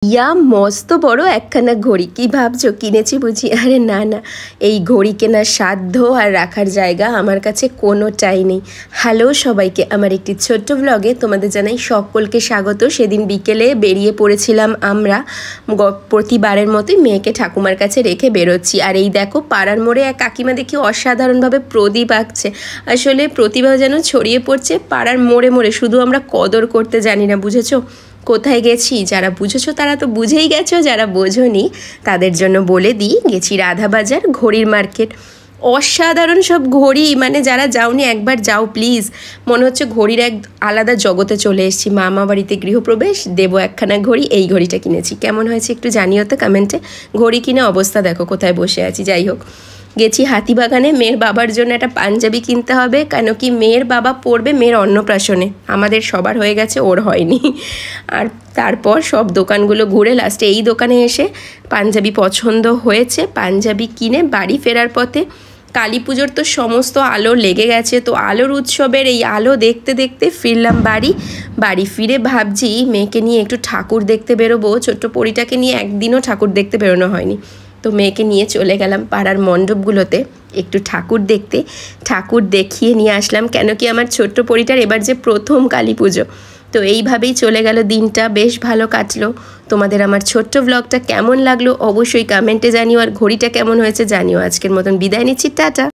ইয়া মস্ত বড় একখানা ঘড়ি। কি ভাবছো কিনেছি বুঝি? আরে না না, এই ঘড়ি কেনার সাধ্য আর রাখার জায়গা আমার কাছে কোনোটাই নেই। হ্যালো সবাইকে, আমার একটি ছোট্ট ব্লগে তোমাদের জানাই সকলকে স্বাগত। সেদিন বিকেলে বেরিয়ে পড়েছিলাম আমরা, প্রতিবারের মতোই মেয়েকে ঠাকুমার কাছে রেখে বেরোচ্ছি। আর এই দেখো পাড়ার মোড়ে এক কাকিমা দেখি অসাধারণভাবে প্রদীপ আঁকছে। আসলে প্রতিভা যেন ছড়িয়ে পড়ছে পাড়ার মোড়ে মোড়ে, শুধু আমরা কদর করতে জানি না, বুঝেছো? কোথায় গেছি যারা বুঝেছো তারা তো বুঝেই গেছো, যারা বোঝোনি তাদের জন্য বলে দিই, গেছি রাধাবাজার ঘড়ির মার্কেট। অসাধারণ সব ঘড়ি, মানে যারা যাওনি একবার যাও প্লিজ। মনে হচ্ছে ঘড়ির এক আলাদা জগতে চলে এসেছি। মামা বাড়িতে গৃহপ্রবেশ, দেবো একখানা ঘড়ি। এই ঘড়িটা কিনেছি, কেমন হয়েছে একটু জানিও তো কমেন্টে। ঘড়ি কিনে অবস্থা দেখো কোথায় বসে আছি। যাই হোক, গেছি হাতিবাগানে। মেয়ের বাবার জন্য একটা পাঞ্জাবি কিনতে হবে, কেন কি মেয়ের বাবা পড়বে মেয়ের অন্নপ্রাশনে। আমাদের সবার হয়ে গেছে, ওর হয়নি। আর তারপর সব দোকানগুলো ঘুরে লাস্টে এই দোকানে এসে পাঞ্জাবি পছন্দ হয়েছে। পাঞ্জাবি কিনে বাড়ি ফেরার পথে কালী পুজোর তো সমস্ত আলো লেগে গেছে, তো আলোর উৎসবের এই আলো দেখতে দেখতে ফিরলাম বাড়ি ফিরে ভাবছি মেয়েকে নিয়ে একটু ঠাকুর দেখতে বেরোবো। ছোট্ট পরীটাকে নিয়ে একদিনও ঠাকুর দেখতে বেরোনো হয়নি, তো মেয়েকে নিয়ে চলে গেলাম পাড়ার মণ্ডপগুলোতে একটু ঠাকুর দেখতে। ঠাকুর দেখিয়ে নিয়ে আসলাম, কেন কি আমার ছোট্ট পরীটার এবার যে প্রথম কালী পুজো। তো এইভাবেই চলে গেল দিনটা, বেশ ভালো কাটলো। তোমাদের আমার ছোট্ট ব্লগটা কেমন লাগলো অবশ্যই কমেন্টে জানিও, আর ঘড়িটা কেমন হয়েছে জানিও। আজকের মতন বিদায় নিচ্ছি, টাটা।